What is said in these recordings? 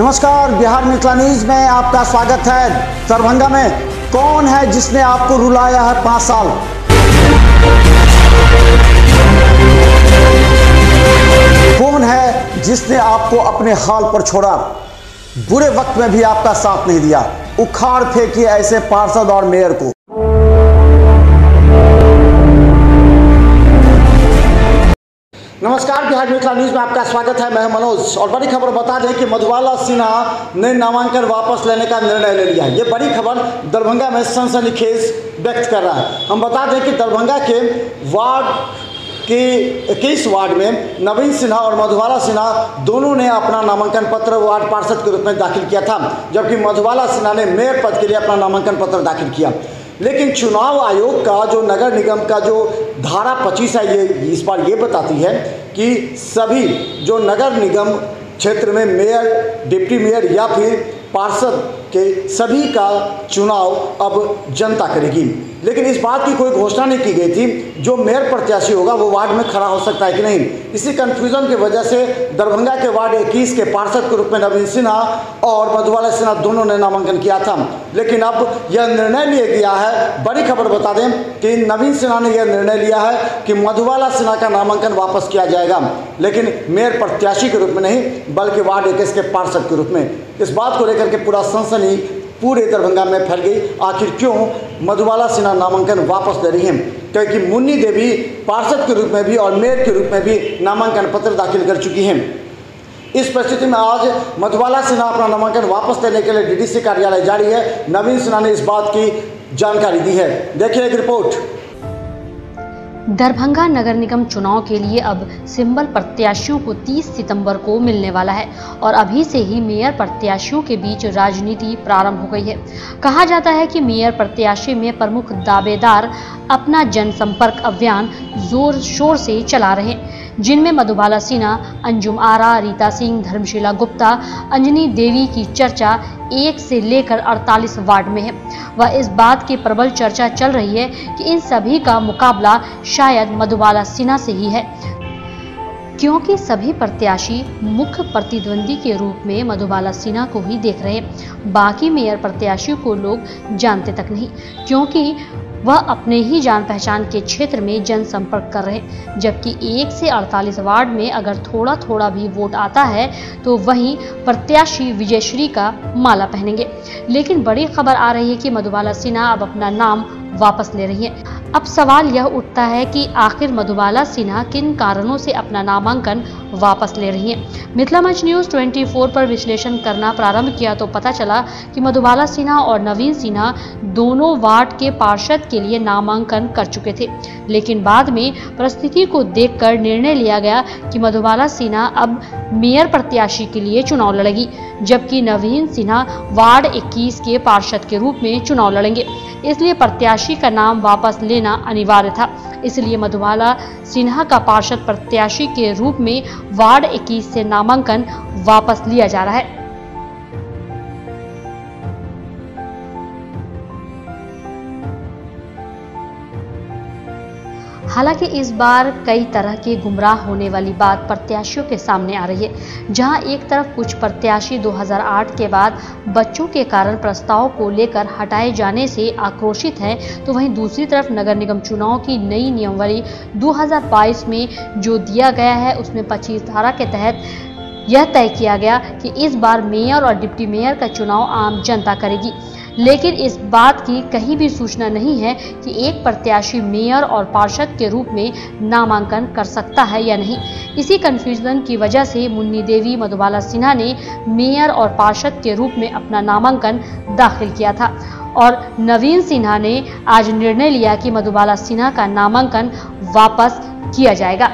नमस्कार, बिहार मिथिला न्यूज में आपका स्वागत है। दरभंगा में कौन है जिसने आपको रुलाया है 5 साल? कौन है जिसने आपको अपने हाल पर छोड़ा? बुरे वक्त में भी आपका साथ नहीं दिया। उखाड़ फेंकिए ऐसे पार्षद और मेयर को। नमस्कार, बिहार मिथिला न्यूज में आपका स्वागत है। मैं मनोज। और बड़ी खबर बता दें कि मधुबाला सिन्हा ने नामांकन वापस लेने का निर्णय ले लिया। ये बड़ी खबर दरभंगा में सनसनीखेज व्यक्त कर रहा है। हम बता दें कि दरभंगा के वार्ड के 21 वार्ड में नवीन सिन्हा और मधुबाला सिन्हा दोनों ने अपना नामांकन पत्र वार्ड पार्षद के रूप में दाखिल किया था, जबकि मधुबाला सिन्हा ने मेयर पद के लिए अपना नामांकन पत्र दाखिल किया। लेकिन चुनाव आयोग का जो नगर निगम का जो धारा 25 है, ये इस बार ये बताती है कि सभी जो नगर निगम क्षेत्र में मेयर, डिप्टी मेयर या फिर पार्षद के सभी का चुनाव अब जनता करेगी। लेकिन इस बात की कोई घोषणा नहीं की गई थी जो मेयर प्रत्याशी होगा वो वार्ड में खड़ा हो सकता है कि नहीं। इसी कंफ्यूजन की वजह से दरभंगा के वार्ड 21 के पार्षद के रूप में नवीन सिन्हा और मधुबाला सिन्हा दोनों ने नामांकन किया था। लेकिन अब यह निर्णय लिया गया है। बड़ी खबर बता दें कि नवीन सिन्हा ने यह निर्णय लिया है कि मधुबाला सिन्हा का नामांकन वापस किया जाएगा, लेकिन मेयर प्रत्याशी के रूप में नहीं बल्कि वार्ड 21 के पार्षद के रूप में। इस बात को लेकर के पूरा सनसनी पूरे दरभंगा में फैल गई। आखिर क्यों मधुबाला सिन्हा नामांकन वापस ले रही हैं? क्योंकि मुन्नी देवी पार्षद के रूप में भी और मेयर के रूप में भी नामांकन पत्र दाखिल कर चुकी हैं। इस परिस्थिति में आज मधुबाला सिन्हा अपना नामांकन वापस लेने के लिए डीडीसी कार्यालय जा रही है। नवीन सिन्हा ने इस बात की जानकारी दी है। देखिए एक रिपोर्ट। दरभंगा नगर निगम चुनाव के लिए अब सिंबल प्रत्याशियों को 30 सितंबर को मिलने वाला है और अभी से ही मेयर प्रत्याशियों के बीच राजनीति प्रारंभ हो गई है। कहा जाता है कि मेयर प्रत्याशी में प्रमुख दावेदार अपना जनसंपर्क अभियान जोर शोर से चला रहे हैं, जिनमें मधुबाला सिन्हा, अंजुम आरा, रीता सिंह, धर्मशिला गुप्ता, अंजनी देवी की चर्चा 1 से लेकर 48 वार्ड में है। वह इस बात की प्रबल चर्चा चल रही है कि इन सभी का मुकाबला शायद मधुबाला सिन्हा से ही है, क्योंकि सभी प्रत्याशी मुख्य प्रतिद्वंदी के रूप में मधुबाला सिन्हा को ही देख रहे हैं। बाकी मेयर प्रत्याशियों को लोग जानते तक नहीं, क्योंकि वह अपने ही जान पहचान के क्षेत्र में जनसंपर्क कर रहे हैं। जबकि 1 से 48 वार्ड में अगर थोड़ा थोड़ा भी वोट आता है तो वहीं प्रत्याशी विजयश्री का माला पहनेंगे। लेकिन बड़ी खबर आ रही है कि मधुबाला सिन्हा अब अपना नाम वापस ले रही है। अब सवाल यह उठता है कि आखिर मधुबाला सिन्हा किन कारणों से अपना नामांकन वापस ले रही हैं। मिथिला मंच न्यूज 24 पर विश्लेषण करना प्रारंभ किया तो पता चला कि मधुबाला सिन्हा और नवीन सिन्हा दोनों वार्ड के पार्षद के लिए नामांकन कर चुके थे। लेकिन बाद में परिस्थिति को देखकर निर्णय लिया गया कि मधुबाला सिन्हा अब मेयर प्रत्याशी के लिए चुनाव लड़ेगी, जबकि नवीन सिन्हा वार्ड 21 के पार्षद के रूप में चुनाव लड़ेंगे। इसलिए प्रत्याशी का नाम वापस लेना अनिवार्य था। इसलिए मधुबाला सिन्हा का पार्षद प्रत्याशी के रूप में वार्ड 21 से नामांकन वापस लिया जा रहा है। हालांकि इस बार कई तरह के गुमराह होने वाली बात प्रत्याशियों के सामने आ रही है। जहां एक तरफ कुछ प्रत्याशी 2008 के बाद बच्चों के कारण प्रस्ताव को लेकर हटाए जाने से आक्रोशित हैं, तो वहीं दूसरी तरफ नगर निगम चुनाव की नई नियमावली 2022 में जो दिया गया है उसमें 25 धारा के तहत यह तय किया गया कि इस बार मेयर और डिप्टी मेयर का चुनाव आम जनता करेगी। लेकिन इस बात की कहीं भी सूचना नहीं है कि एक प्रत्याशी मेयर और पार्षद के रूप में नामांकन कर सकता है या नहीं। इसी कंफ्यूजन की वजह से मुन्नी देवी मधुबाला सिन्हा ने मेयर और पार्षद के रूप में अपना नामांकन दाखिल किया था और नवीन सिन्हा ने आज निर्णय लिया कि मधुबाला सिन्हा का नामांकन वापस किया जाएगा।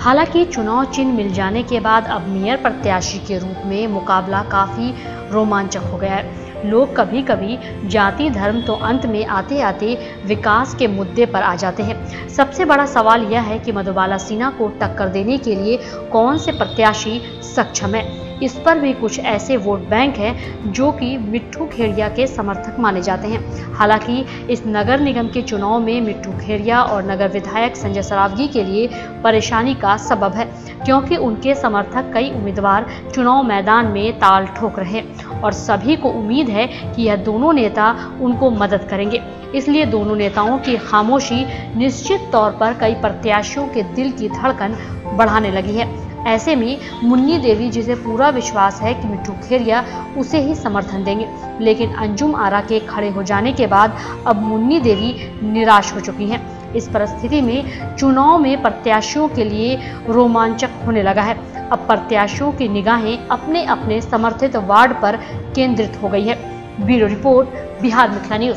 हालांकि चुनाव चिन्ह मिल जाने के बाद अब मेयर प्रत्याशी के रूप में मुकाबला काफी रोमांचक हो गया है। लोग कभी कभी जाति धर्म तो अंत में आते आते विकास के मुद्दे पर आ जाते हैं। सबसे बड़ा सवाल यह है कि मधुबाला सिन्हा को टक्कर देने के लिए कौन से प्रत्याशी सक्षम है। इस पर भी कुछ ऐसे वोट बैंक हैं जो कि मिट्ठू खेड़िया के समर्थक माने जाते हैं। हालांकि इस नगर निगम के चुनाव में मिट्ठू खेड़िया और नगर विधायक संजय सरावगी के लिए परेशानी का सबब है, क्योंकि उनके समर्थक कई उम्मीदवार चुनाव मैदान में ताल ठोक रहे हैं और सभी को उम्मीद है कि यह दोनों नेता उनको मदद करेंगे। इसलिए दोनों नेताओं की खामोशी निश्चित तौर पर कई प्रत्याशियों के दिल की धड़कन बढ़ाने लगी है। ऐसे में मुन्नी देवी, जिसे पूरा विश्वास है कि मिट्ठू खेड़िया उसे ही समर्थन देंगे, लेकिन अंजुम आरा के खड़े हो जाने के बाद अब मुन्नी देवी निराश हो चुकी हैं। इस परिस्थिति में चुनाव में प्रत्याशियों के लिए रोमांचक होने लगा है। अब प्रत्याशियों की निगाहें अपने अपने समर्थित वार्ड पर केंद्रित हो गई है। Bureau report, Bihar Mithila news.